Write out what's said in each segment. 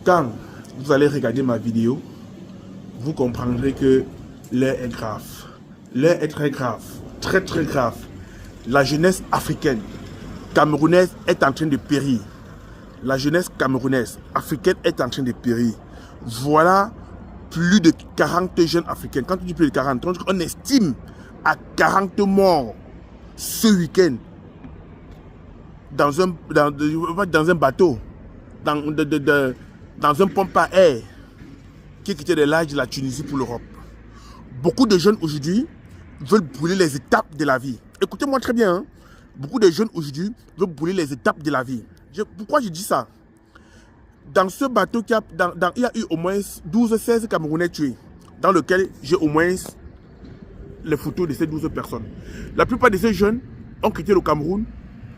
Quand vous allez regarder ma vidéo, vous comprendrez que l'heure est grave. L'heure est très grave, très très grave. La jeunesse africaine, camerounaise est en train de périr. La jeunesse camerounaise, africaine est en train de périr. Voilà plus de 40 jeunes africains. Quand on dit plus de 40, on estime à 40 morts ce week-end dans un bateau, dans un pompe à air qui quittait les larges de la Tunisie pour l'Europe. Beaucoup de jeunes aujourd'hui veulent brûler les étapes de la vie. Écoutez-moi très bien. Hein? Beaucoup de jeunes aujourd'hui veulent brûler les étapes de la vie. Pourquoi je dis ça? Dans ce bateau, il y a eu au moins 12-16 Camerounais tués, dans lequel j'ai au moins les photos de ces 12 personnes. La plupart de ces jeunes ont quitté le Cameroun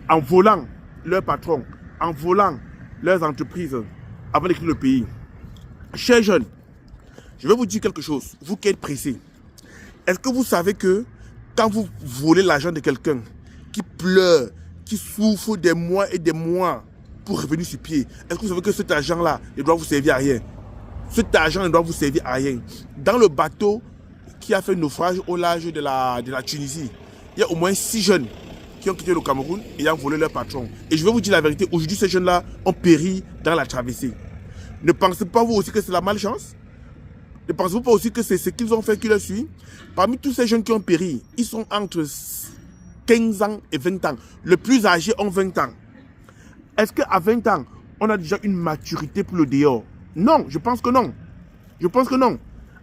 en volant leur patron, en volant leurs entreprises avant de quitter le pays. Chers jeunes, je vais vous dire quelque chose, vous qui êtes pressés. Est-ce que vous savez que quand vous volez l'argent de quelqu'un qui pleure, qui souffre des mois et des mois pour revenir sur pied, est-ce que vous savez que cet argent-là ne doit vous servir à rien? Cet argent ne doit vous servir à rien. Dans le bateau qui a fait naufrage au large de la Tunisie, il y a au moins 6 jeunes qui ont quitté le Cameroun et ont volé leur patron. Et je vais vous dire la vérité, aujourd'hui ces jeunes-là ont péri dans la traversée. Ne pensez pas vous aussi que c'est la malchance? Ne pensez-vous pas aussi que c'est ce qu'ils ont fait qui leur suit? Parmi tous ces jeunes qui ont péri, ils sont entre 15 ans et 20 ans. Le plus âgé ont 20 ans. Est-ce qu'à 20 ans, on a déjà une maturité pour le dehors? Non, je pense que non. Je pense que non.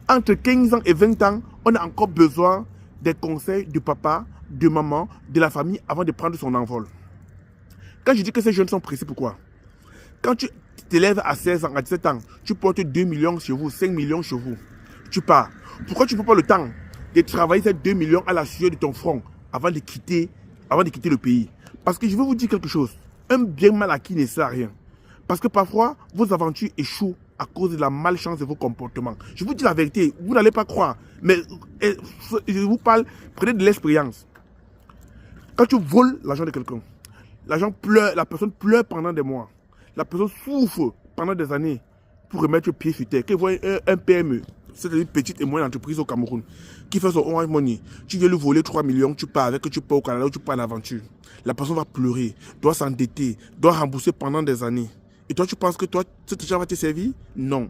Entre 15 ans et 20 ans, on a encore besoin des conseils de papa, de maman, de la famille avant de prendre son envol. Quand je dis que ces jeunes sont pressés, pourquoi? Quand tu t'élèves à 16 ans, à 17 ans, tu portes 2 millions chez vous, 5 millions chez vous. Tu pars. Pourquoi tu ne prends pas le temps de travailler ces 2 millions à la sueur de ton front avant de quitter le pays? Parce que je vais vous dire quelque chose. Un bien mal acquis ne sert à rien. Parce que parfois, vos aventures échouent à cause de la malchance de vos comportements. Je vous dis la vérité, vous n'allez pas croire. Mais je vous parle, prenez de l'expérience. Quand tu voles l'argent de quelqu'un, la personne pleure pendant des mois. La personne souffre pendant des années pour remettre le pied sur terre. Quand vous voyez un PME, c'est-à-dire une petite et moyenne entreprise au Cameroun, qui fait son Orange Money, tu viens lui voler 3 millions, tu pars avec, tu pars au Canada ou tu pars en aventure. La personne va pleurer, doit s'endetter, doit rembourser pendant des années. Et toi, tu penses que toi, cet argent va te servir? Non.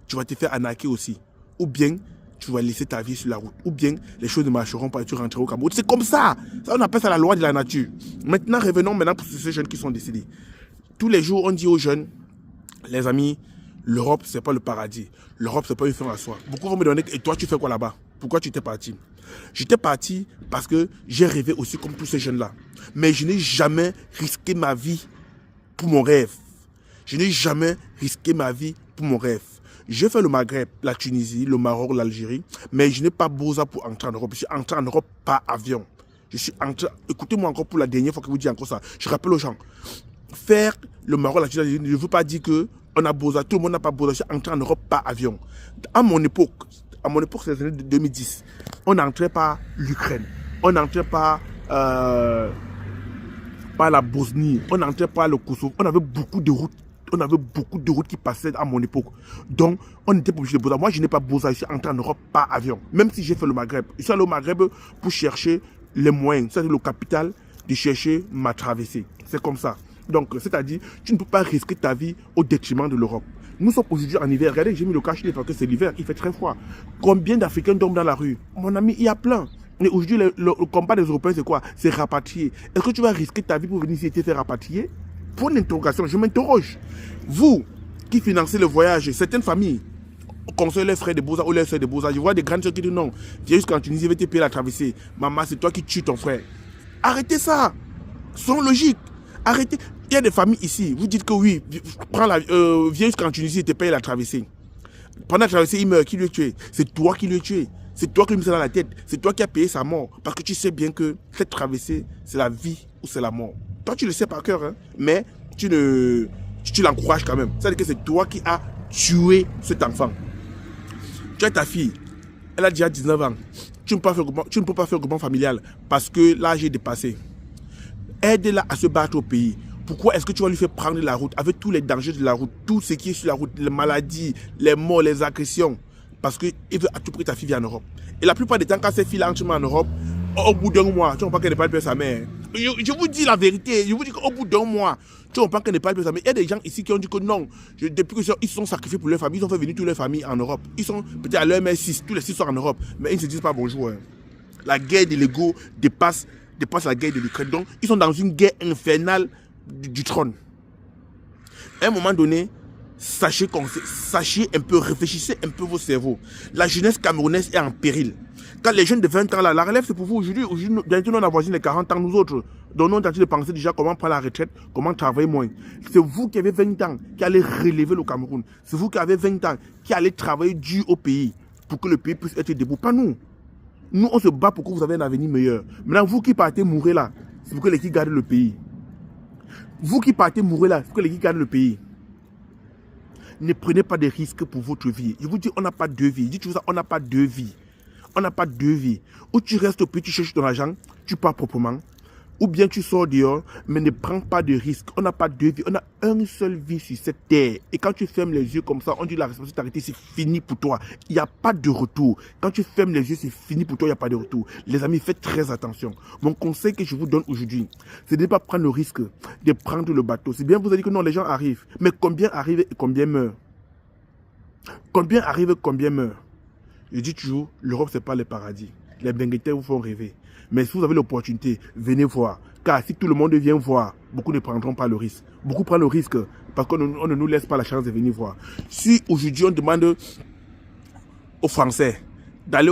Tu vas te faire arnaquer aussi. Ou bien, tu vas laisser ta vie sur la route. Ou bien, les choses ne marcheront pas et tu rentreras au Cameroun. C'est comme ça. Ça, on appelle ça la loi de la nature. Maintenant, revenons pour ces jeunes qui sont décédés. Tous les jours, on dit aux jeunes, les amis, l'Europe, c'est pas le paradis. L'Europe, c'est pas une fin à soi. Beaucoup vont me demander, et toi, tu fais quoi là-bas? Pourquoi tu étais parti? J'étais parti parce que j'ai rêvé aussi comme tous ces jeunes-là. Mais je n'ai jamais risqué ma vie pour mon rêve. Je n'ai jamais risqué ma vie pour mon rêve. J'ai fait le Maghreb, la Tunisie, le Maroc, l'Algérie, mais je n'ai pas besoin pour entrer en Europe. Je suis entré en Europe par avion. Je suis entré, écoutez-moi encore pour la dernière fois que je vous dis encore ça. Je rappelle aux gens, faire le Maroc, la Tunisie, ne veut pas dire que on a besoin, tout le monde n'a pas besoin. Je suis entré en Europe par avion. À mon époque, c'est les années 2010, on entrait par l'Ukraine, on entrait par la Bosnie, on entrait par le Kosovo, on avait beaucoup de routes. On avait beaucoup de routes qui passaient à mon époque. Donc, on n'était pas obligé de besoin. Moi, je n'ai pas besoin. Je suis entré en Europe par avion. Même si j'ai fait le Maghreb. Je suis allé au Maghreb pour chercher les moyens. C'est le capital de chercher ma traversée. C'est comme ça. Donc, c'est-à-dire, tu ne peux pas risquer ta vie au détriment de l'Europe. Nous sommes aujourd'hui en hiver. Regardez, j'ai mis le cache-nez parce que c'est l'hiver. Il fait très froid. Combien d'Africains dorment dans la rue? Mon ami, il y a plein. Mais aujourd'hui, le combat des Européens, c'est quoi? C'est rapatrier. Est-ce que tu vas risquer ta vie pour venir ici et te faire rapatrier? Pour une interrogation, je m'interroge. Vous qui financez le voyage, certaines familles conseillent leurs frères de beaux-arts ou leurs soeurs de beaux-arts. Je vois des grandes soeurs qui disent non, viens jusqu'en Tunisie, va te payer la traversée. Maman, c'est toi qui tues ton frère. Arrêtez ça. Soyons logiques. Arrêtez. Il y a des familles ici. Vous dites que oui, viens jusqu'en Tunisie et te paye la traversée. Pendant la traversée, il meurt. Qui lui a tué? C'est toi qui lui as tué. C'est toi qui lui as mis ça dans la tête. C'est toi qui as payé sa mort. Parce que tu sais bien que cette traversée, c'est la vie ou c'est la mort. Toi, tu le sais par cœur, hein, mais tu l'encourages quand même. C'est-à-dire que c'est toi qui as tué cet enfant. Tu as ta fille, elle a déjà 19 ans. Tu ne peux pas faire le groupement familial parce que l'âge est dépassé. Aide-la à se battre au pays. Pourquoi est-ce que tu vas lui faire prendre la route avec tous les dangers de la route, tout ce qui est sur la route, les maladies, les morts, les agressions? Parce qu'il veut à tout prix ta fille vient en Europe. Et la plupart des temps, quand cette fille entre en Europe, au bout d'un mois, tu ne comprends pas qu'elle n'est pas le père de sa mère. Je vous dis la vérité. Je vous dis qu'au bout d'un mois, tu ne comprends pas qu'elle n'est pas le père de sa mère. Il y a des gens ici qui ont dit que non. Depuis qu'ils se sont sacrifiés pour leur famille, ils ont fait venir toute leur famille en Europe. Ils sont peut-être à leur mère 6, tous les 6 sont en Europe. Mais ils ne se disent pas bonjour. Hein. La guerre de l'ego dépasse la guerre de l'Ukraine. Donc, ils sont dans une guerre infernale du trône. À un moment donné, sachez un peu, réfléchissez un peu vos cerveaux. La jeunesse camerounaise est en péril. Quand les jeunes de 20 ans, là, la relève, c'est pour vous. Aujourd'hui, bientôt, on avoisine les 40 ans, nous autres. Donc, nous, on est en train de penser déjà comment prendre la retraite, comment travailler moins. C'est vous qui avez 20 ans qui allez relever le Cameroun. C'est vous qui avez 20 ans qui allez travailler dur au pays pour que le pays puisse être debout. Pas nous. Nous, on se bat pour que vous ayez un avenir meilleur. Maintenant, vous qui partez mourir là, c'est pour que l'équipe garde le pays. Vous qui partez mourir là, c'est pour que l'équipe garde le pays. Ne prenez pas de risques pour votre vie. Je vous dis, on n'a pas deux vies. Dites-vous ça, on n'a pas deux vies. On n'a pas deux vies. Ou tu restes au pays, tu cherches ton argent, tu pars proprement. Ou bien tu sors dehors, mais ne prends pas de risques. On n'a pas deux vies. On a une seule vie sur cette terre. Et quand tu fermes les yeux comme ça, on dit la responsabilité, c'est fini pour toi. Il n'y a pas de retour. Quand tu fermes les yeux, c'est fini pour toi, il n'y a pas de retour. Les amis, faites très attention. Mon conseil que je vous donne aujourd'hui, c'est de ne pas prendre le risque de prendre le bateau. C'est bien, vous avez dit que non, les gens arrivent. Mais combien arrivent et combien meurent? Combien arrivent et combien meurent? Je dis toujours, l'Europe, ce n'est pas le paradis. Les Benguetais vous font rêver. Mais si vous avez l'opportunité, venez voir. Car si tout le monde vient voir, beaucoup ne prendront pas le risque. Beaucoup prennent le risque parce qu'on ne nous laisse pas la chance de venir voir. Si aujourd'hui on demande aux Français d'aller